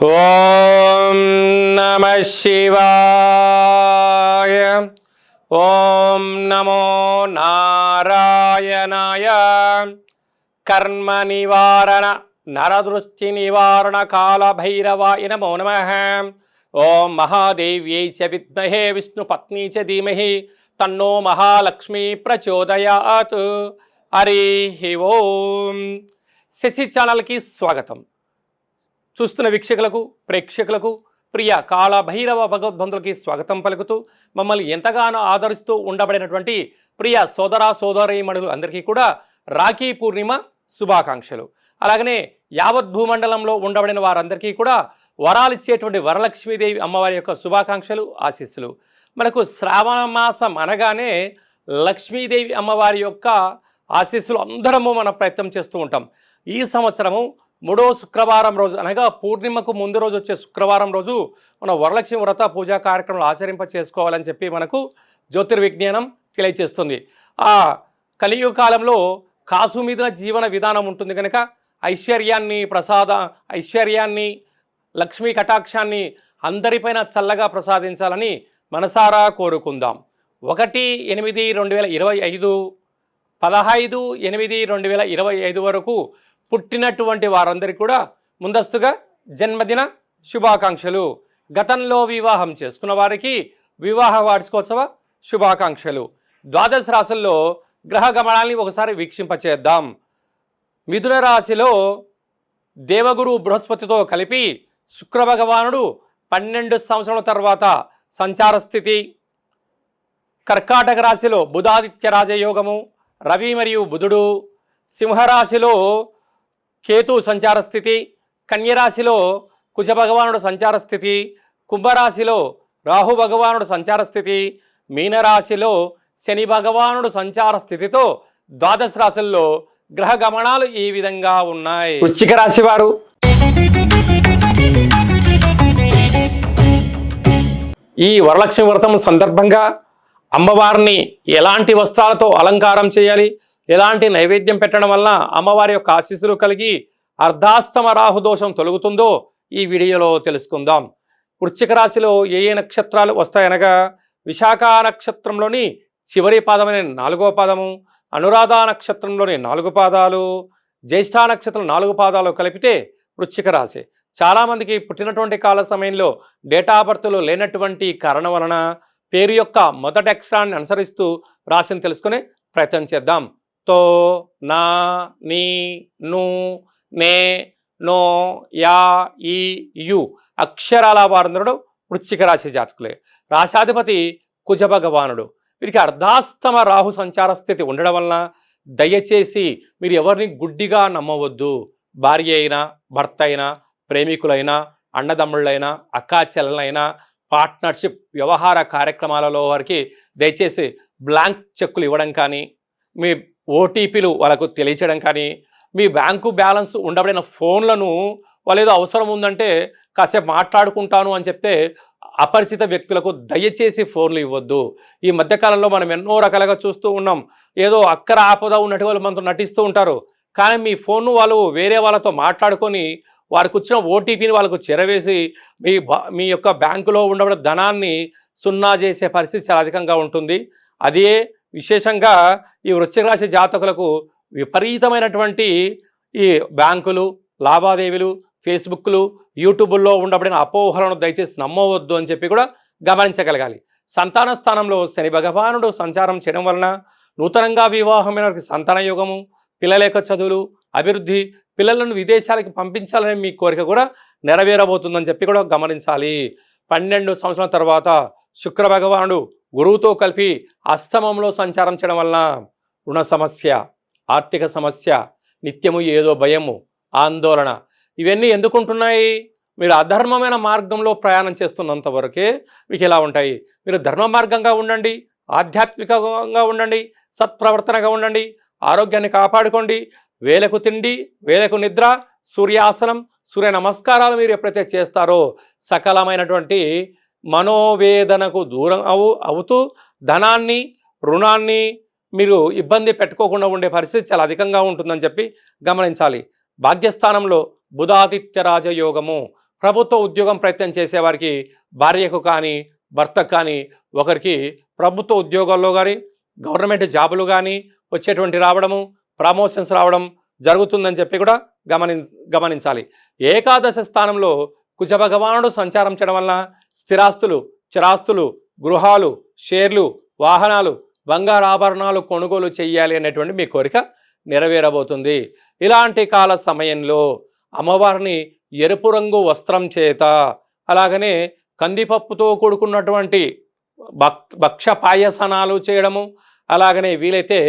ఓం నమః శివాయ. ఓం నమో నారాయణాయ. కర్మ నివారణ నరదృష్టి నివారణ కాల భైరవాయ నమో నమః. ఓం మహాదేవ్యై చ విద్మహే విష్ణుపత్ని చ ధీమహి తన్నో మహాలక్ష్మి ప్రచోదయాత్. హరి ఓం. శశి ఛానల్కి స్వాగతం. చూస్తున్న వీక్షకులకు ప్రేక్షకులకు ప్రియ కాళ భైరవ భగవద్బంధులకి స్వాగతం పలుకుతూ మమ్మల్ని ఎంతగానో ఆదరిస్తూ ఉండబడినటువంటి ప్రియ సోదర సోదరీమణులు అందరికీ కూడా రాఖీ పూర్ణిమ శుభాకాంక్షలు. అలాగనే యావత్ భూమండలంలో ఉండబడిన వారందరికీ కూడా వరాలిచ్చేటువంటి వరలక్ష్మీదేవి అమ్మవారి యొక్క శుభాకాంక్షలు ఆశీస్సులు. మనకు శ్రావణ మాసం అనగానే లక్ష్మీదేవి అమ్మవారి యొక్క ఆశీస్సులు అందరము మనం ప్రయత్నం చేస్తూ ఉంటాం. ఈ సంవత్సరము 3వ శుక్రవారం రోజు అనగా పూర్ణిమకు ముందు రోజు వచ్చే శుక్రవారం రోజు మనం వరలక్ష్మి వ్రత పూజా కార్యక్రమాలు ఆచరింప చేసుకోవాలని చెప్పి మనకు జ్యోతిర్విజ్ఞానం తెలియచేస్తుంది. ఆ కలియుగ కాలంలో కాసు మీద జీవన విధానం ఉంటుంది కనుక ఐశ్వర్యాన్ని లక్ష్మీ కటాక్షాన్ని అందరిపైన చల్లగా ప్రసాదించాలని మనసారా కోరుకుందాం. 1/8/2025 15/8/2025 వరకు పుట్టినటువంటి వారందరికీ కూడా ముందస్తుగా జన్మదిన శుభాకాంక్షలు. గతంలో వివాహం చేసుకున్న వారికి వివాహ వార్షికోత్సవ శుభాకాంక్షలు. ద్వాదశ రాశుల్లో గ్రహ గమనాల్ని ఒకసారి వీక్షింపచేద్దాం. మిథున రాశిలో దేవగురు బృహస్పతితో కలిపి శుక్ర భగవానుడు 12 సంవత్సరాల తర్వాత సంచార స్థితి. కర్కాటక రాశిలో బుధాదిత్య రాజయోగము, రవి మరియు బుధుడు. సింహరాశిలో కేతు సంచార స్థితి. కన్యరాశిలో కుజ భగవానుడు సంచార స్థితి. కుంభరాశిలో రాహు భగవానుడు సంచార స్థితి. మీనరాశిలో శని భగవానుడు సంచార స్థితితో ద్వాదశ రాశుల్లో గ్రహ గమనాలు ఈ విధంగా ఉన్నాయి. వృశ్చిక రాశి వారు ఈ వరలక్ష్మి వ్రతం సందర్భంగా అమ్మవారిని ఎలాంటి వస్త్రాలతో అలంకారం చేయాలి, ఎలాంటి నైవేద్యం పెట్టడం వలన అమ్మవారి యొక్క ఆశీస్సులు కలిగి అర్ధాష్టమ రాహుదోషం తొలగుతుందో ఈ వీడియోలో తెలుసుకుందాం. వృశ్చిక రాశిలో ఏ నక్షత్రాలు వస్తాయనగా విశాఖ నక్షత్రంలోని చివరి పాదమైన 4వ పాదము, అనురాధ నక్షత్రంలోని 4 పాదాలు, జ్యేష్ఠ నక్షత్రం 4 పాదాలు కలిపితే వృశ్చిక రాశి. చాలామందికి పుట్టినటువంటి కాల సమయంలో డేటా ఆఫ్ బర్త్లో లేనటువంటి కారణం వలన పేరు యొక్క మొదటి అక్షరాన్ని అనుసరిస్తూ రాశిని తెలుసుకునే ప్రయత్నం చేద్దాం. తో, నా, నీ, ను, నే, నో, యా, ఈ, యు అక్షరాల వారందరూ వృశ్చిక రాశి జాతకులే. రాశాధిపతి కుజ భగవానుడు. వీరికి అర్ధాష్టమ రాహు సంచార స్థితి ఉండడం వలన దయచేసి మీరు ఎవరిని గుడ్డిగా నమ్మవద్దు. భార్య అయినా, భర్త అయినా, ప్రేమికులైనా, అన్నదమ్ముళ్ళైనా, అక్కా చెల్లెలైనా, పార్ట్నర్షిప్ వ్యవహార కార్యక్రమాలలో వారికి దయచేసి బ్లాంక్ చెక్కులు ఇవ్వడం కానీ, మీ ఓటీపీలు వాళ్ళకు తెలియచేయడం కానీ, మీ బ్యాంకు బ్యాలెన్స్ ఉండబడిన ఫోన్లను వాళ్ళు ఏదో అవసరం ఉందంటే కాసేపు మాట్లాడుకుంటాను అని చెప్తే అపరిచిత వ్యక్తులకు దయచేసి ఫోన్లు ఇవ్వద్దు. ఈ మధ్యకాలంలో మనం ఎన్నో రకాలుగా చూస్తూ ఉన్నాం. ఏదో అక్కర ఆపద ఉన్నట్టు వాళ్ళు మనతో నటిస్తూ ఉంటారు. కానీ మీ ఫోన్ను వాళ్ళు వేరే వాళ్ళతో మాట్లాడుకొని వారికి వచ్చిన ఓటీపీని వాళ్ళకు చెరవేసి మీ యొక్క బ్యాంకులో ఉండబడిన ధనాన్ని సున్నా చేసే పరిస్థితి చాలా అధికంగా ఉంటుంది. అదే విశేషంగా ఈ వృశ్చిక రాశి జాతకులకు విపరీతమైనటువంటి ఈ బ్యాంకులు లావాదేవీలు, ఫేస్బుక్లు, యూట్యూబుల్లో ఉండబడిన అపోహలను దయచేసి నమ్మవద్దు అని చెప్పి కూడా గమనించగలగాలి. సంతాన స్థానంలో శని భగవానుడు సంచారం చేయడం వలన నూతనంగా వివాహమైన సంతాన యోగము, పిల్లల యొక్క చదువులు, అభివృద్ధి, పిల్లలను విదేశాలకు పంపించాలనే మీ కోరిక కూడా నెరవేరబోతుందని చెప్పి కూడా గమనించాలి. 12 సంవత్సరాల తర్వాత శుక్ర భగవానుడు గురువుతో కలిపి అష్టమంలో సంచారం చేయడం వలన రుణ సమస్య, ఆర్థిక సమస్య, నిత్యము ఏదో భయము, ఆందోళన ఇవన్నీ ఎందుకుంటున్నాయి? మీరు అధర్మమైన మార్గంలో ప్రయాణం చేస్తున్నంత వరకే మీకు ఇలా ఉంటాయి. మీరు ధర్మ మార్గంగా ఉండండి, ఆధ్యాత్మికంగా ఉండండి, సత్ప్రవర్తనగా ఉండండి, ఆరోగ్యాన్ని కాపాడుకోండి. వేలకు తిండి, వేలకు నిద్ర, సూర్యాసనం, సూర్య నమస్కారాలు మీరు ఎప్పుడైతే చేస్తారో సకలమైనటువంటి మనోవేదనకు దూరం అవుతూ ధనాన్ని, రుణాన్ని మీరు ఇబ్బంది పెట్టుకోకుండా ఉండే పరిస్థితి చాలా అధికంగా ఉంటుందని చెప్పి గమనించాలి. భాగ్యస్థానంలో బుధాదిత్య రాజయోగము, ప్రభుత్వ ఉద్యోగం ప్రయత్నం చేసేవారికి భార్యకు కానీ భర్తకు కానీ ఒకరికి ప్రభుత్వ ఉద్యోగాల్లో కానీ గవర్నమెంట్ జాబులు కానీ వచ్చేటువంటి రావడము, ప్రమోషన్స్ రావడం జరుగుతుందని చెప్పి కూడా గమనించాలి. ఏకాదశ స్థానంలో కుజ భగవానుడు సంచారం చేయడం వల్ల స్థిరాస్తులు, చిరాస్తులు, గృహాలు, షేర్లు, వాహనాలు, బంగారు ఆభరణాలు కొనుగోలు చేయాలి అనేటువంటి మీ కోరిక నెరవేరబోతుంది. ఇలాంటి కాల సమయంలో అమ్మవారిని ఎరుపు రంగు వస్త్రం చేత, అలాగనే కందిపప్పుతో కూడుకున్నటువంటి భక్ష పాయసనాలు చేయడము, అలాగనే వీలైతే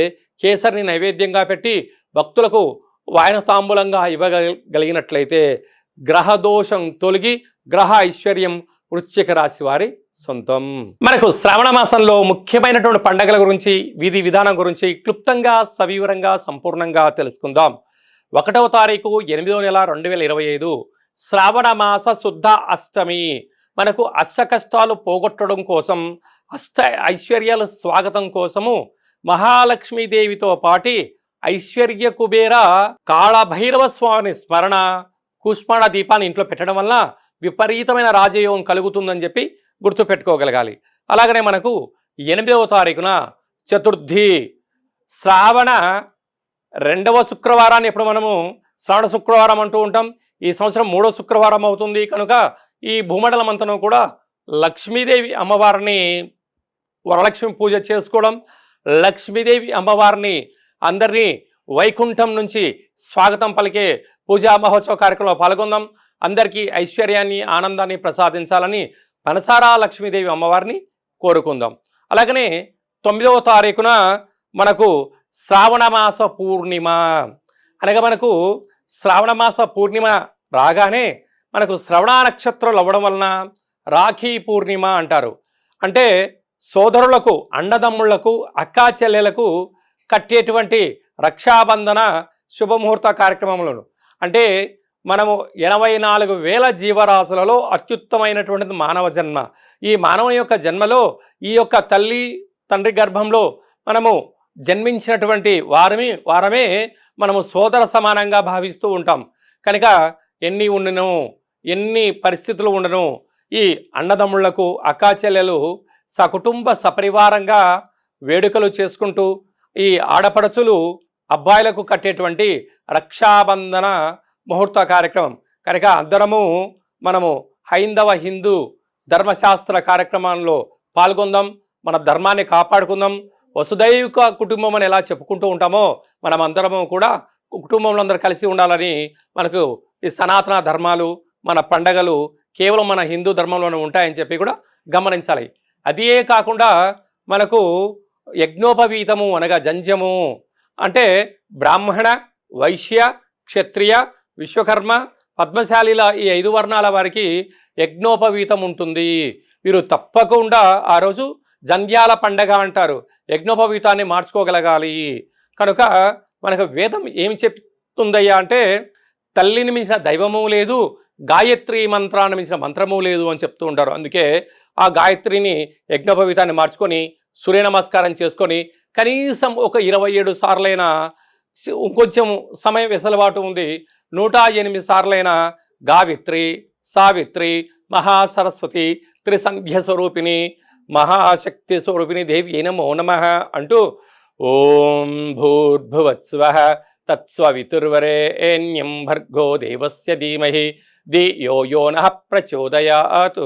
కేసరిని నైవేద్యంగా పెట్టి భక్తులకు వాయన తాంబూలంగా ఇవ్వగలిగినట్లయితే గ్రహదోషం తొలగి గ్రహ ఐశ్వర్యం వృశ్చిక రాశి వారి సొంతం. మనకు శ్రావణ మాసంలో ముఖ్యమైనటువంటి పండగల గురించి, విధి విధానం గురించి క్లుప్తంగా సవివరంగా సంపూర్ణంగా తెలుసుకుందాం. 1వ తారీఖు 8వ నెల 2025 శ్రావణ మాస శుద్ధ అష్టమి. మనకు అష్ట కష్టాలు పోగొట్టడం కోసం, అష్ట ఐశ్వర్యాల స్వాగతం కోసము మహాలక్ష్మీదేవితో పాటి ఐశ్వర్య కుబేర కాళభైరవ స్వామిని స్మరణ, కుష్మాణ దీపాన్ని ఇంట్లో పెట్టడం వల్ల విపరీతమైన రాజయోగం కలుగుతుందని చెప్పి గుర్తుపెట్టుకోగలగాలి. అలాగనే మనకు 8వ తారీఖున చతుర్థి, శ్రావణ 2వ శుక్రవారాన్ని ఎప్పుడు మనము శ్రావణ శుక్రవారం అంటూ ఉంటాం. ఈ సంవత్సరం 3వ శుక్రవారం అవుతుంది కనుక ఈ భూమండలం అంతను కూడా లక్ష్మీదేవి అమ్మవారిని వరలక్ష్మి పూజ చేసుకోవడం, లక్ష్మీదేవి అమ్మవారిని అందరినీ వైకుంఠం నుంచి స్వాగతం పలికే పూజా మహోత్సవ కార్యక్రమంలో పాల్గొందాం. అందరికీ ఐశ్వర్యాన్ని, ఆనందాన్ని ప్రసాదించాలని మనసారా లక్ష్మీదేవి అమ్మవారిని కోరుకుందాం. అలాగనే 9వ తారీఖున మనకు శ్రావణమాస పూర్ణిమ. అనగా మనకు శ్రావణమాస పూర్ణిమ రాగానే మనకు శ్రవణ నక్షత్రాలు అవ్వడం వలన రాఖీ పూర్ణిమ అంటారు. అంటే సోదరులకు, అన్నదమ్ముళ్లకు, అక్కా చెల్లెలకు కట్టేటువంటి రక్షాబంధన శుభముహూర్త కార్యక్రమములను, అంటే మనము 84,000 జీవరాశులలో అత్యుత్తమైనటువంటిది మానవ జన్మ. ఈ మానవ యొక్క జన్మలో ఈ యొక్క తల్లి తండ్రి గర్భంలో మనము జన్మించినటువంటి వారమే మనము సోదర సమానంగా భావిస్తూ ఉంటాం. కనుక ఎన్ని ఉండను, ఎన్ని పరిస్థితులు ఉండను, ఈ అన్నదమ్ముళ్లకు, అక్కా చెల్లెలు సకుటుంబ సపరివారంగా వేడుకలు చేసుకుంటూ ఈ ఆడపడుచులు అబ్బాయిలకు కట్టేటువంటి రక్షాబంధన ముహూర్త కార్యక్రమం. కనుక అందరము మనము హైందవ హిందూ ధర్మశాస్త్ర కార్యక్రమాల్లో పాల్గొందాం, మన ధర్మాన్ని కాపాడుకుందాం. వసుదైక కుటుంబం అని ఎలా చెప్పుకుంటూ ఉంటామో మనం అందరము కూడా కుటుంబంలో అందరూ కలిసి ఉండాలని, మనకు ఈ సనాతన ధర్మాలు, మన పండగలు కేవలం మన హిందూ ధర్మంలోనే ఉంటాయని చెప్పి కూడా గమనించాలి. అదే కాకుండా మనకు యజ్ఞోపవీతము అనగా జంధ్యము అంటే బ్రాహ్మణ, వైశ్య, క్షత్రియ, విశ్వకర్మ, పద్మశాలిల ఈ 5 వర్ణాల వారికి యజ్ఞోపవీతం ఉంటుంది. వీరు తప్పకుండా ఆ రోజు జంధ్యాల పండగ అంటారు, యజ్ఞోపవీతాన్ని మార్చుకోగలగాలి. కనుక మనకు వేదం ఏమి చెప్తుందయ్యా అంటే తల్లిని మించిన దైవము లేదు, గాయత్రి మంత్రాన్ని మించిన మంత్రము లేదు అని చెప్తూ ఉంటారు. అందుకే ఆ గాయత్రిని, యజ్ఞోపవీతాన్ని మార్చుకొని సూర్య నమస్కారం చేసుకొని కనీసం ఒక 27 సార్లైనా, ఇంకొంచెం సమయం వెసలుబాటు ఉంది, 108 సార్లైనా గావిత్రి, సావిత్రి, మహాసరస్వతి, త్రిసంధ్య స్వరూపిణి, మహాశక్తి స్వరూపిణి దేవి నమో నమః అంటూ ఓం భూర్భువత్స్వః తత్స్వవితుర్వరేణ్యం భర్గో దేవస్య ధీమహి ధియో యో నః ప్రచోదయాత్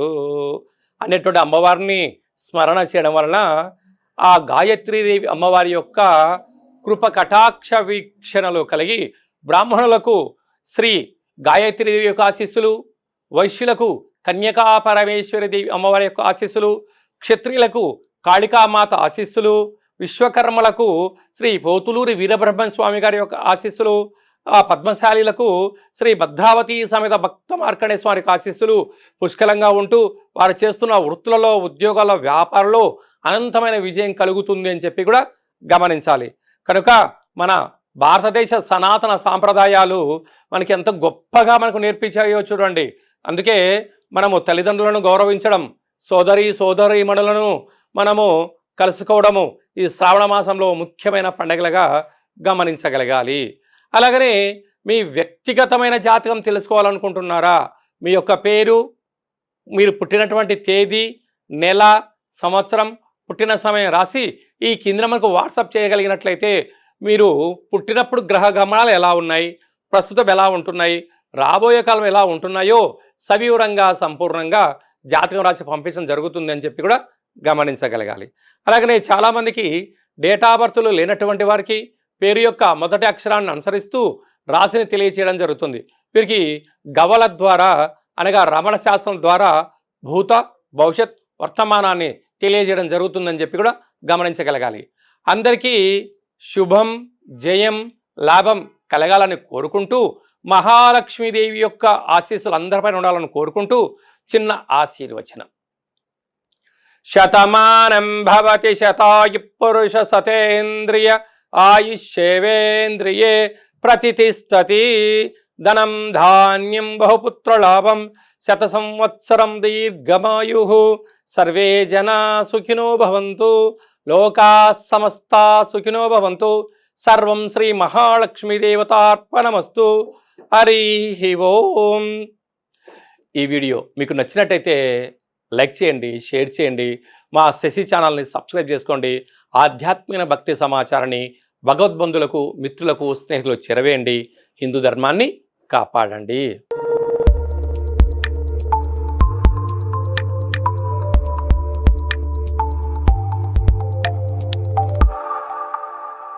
అనేటువంటి అమ్మవారిని స్మరణ చేయడం వలన ఆ గాయత్రీదేవి అమ్మవారి యొక్క కృప కటాక్ష వీక్షణలు కలిగి బ్రాహ్మణులకు శ్రీ గాయత్రీదేవి యొక్క ఆశీస్సులు, వైశ్యులకు కన్యకా పరమేశ్వరి దేవి అమ్మవారి యొక్క ఆశీస్సులు, క్షత్రియులకు కాళికామాత ఆశీస్సులు, విశ్వకర్మలకు శ్రీ పోతులూరి వీరబ్రహ్మస్వామి గారి యొక్క ఆశీస్సులు, ఆ పద్మశాలీలకు శ్రీ భద్రావతి సమేత భక్త మార్కండేయ స్వామి ఆశీస్సులు పుష్కలంగా ఉంటూ వారు చేస్తున్న వృత్తులలో, ఉద్యోగాల, వ్యాపారంలో అనంతమైన విజయం కలుగుతుంది అని చెప్పి కూడా గమనించాలి. కనుక మన భారతదేశ సనాతన సాంప్రదాయాలు మనకి ఎంత గొప్పగా మనకు నేర్పించాయో చూడండి. అందుకే మనము తల్లిదండ్రులను గౌరవించడం, సోదరీమణులను మనము కలుసుకోవడము ఈ శ్రావణ మాసంలో ముఖ్యమైన పండుగలుగా గమనించగలగాలి. అలాగనే మీ వ్యక్తిగతమైన జాతకం తెలుసుకోవాలనుకుంటున్నారా? మీ యొక్క పేరు, మీరు పుట్టినటువంటి తేదీ, నెల, సంవత్సరం, పుట్టిన సమయం రాసి ఈ కింద మనకు వాట్సాప్ చేయగలిగినట్లయితే మీరు పుట్టినప్పుడు గ్రహ గమనాలు ఎలా ఉన్నాయి, ప్రస్తుతం ఎలా ఉంటున్నాయి, రాబోయే కాలం ఎలా ఉంటున్నాయో సవివరంగా సంపూర్ణంగా జాతకం రాసి పంపించడం జరుగుతుంది అని చెప్పి కూడా గమనించగలగాలి. అలాగనే చాలామందికి డేటా బర్త్లు లేనటువంటి వారికి పేరు యొక్క మొదటి అక్షరాన్ని అనుసరిస్తూ రాశిని తెలియచేయడం జరుగుతుంది. వీరికి గవల ద్వారా అనగా రమణ శాస్త్రం ద్వారా భూత, భవిష్యత్, వర్తమానాన్ని తెలియజేయడం జరుగుతుందని చెప్పి కూడా గమనించగలగాలి. అందరికీ శుభం, జయం, లాభం కలగాలని కోరుకుంటూ మహాలక్ష్మీదేవి యొక్క ఆశీస్సులు అందరిపైన ఉండాలని కోరుకుంటూ చిన్న ఆశీర్వచనం. శతమానం భవతి శతాయు పురుష సతేంద్రియ ఆయుష్యేవేంద్రియే ప్రతిష్టతి. ధనం ధాన్యం బహుపుత్రలాభం శత సంవత్సరం దీర్ఘమాయు. సర్వే జనా సుఖినో భవంతు. లోకా సమస్తా సుఖినో భవంతు. సర్వం శ్రీ మహాలక్ష్మీదేవతార్పణమస్తు. హరి ఓం. ఈ వీడియో మీకు నచ్చినట్టయితే లైక్ చేయండి, షేర్ చేయండి. మా శశి ఛానల్ని సబ్స్క్రైబ్ చేసుకోండి. ఆధ్యాత్మిక భక్తి సమాచారాన్ని భగవద్బంధులకు, మిత్రులకు, స్నేహితులకు చేరవేయండి. హిందూ ధర్మాన్ని కాపాడండి.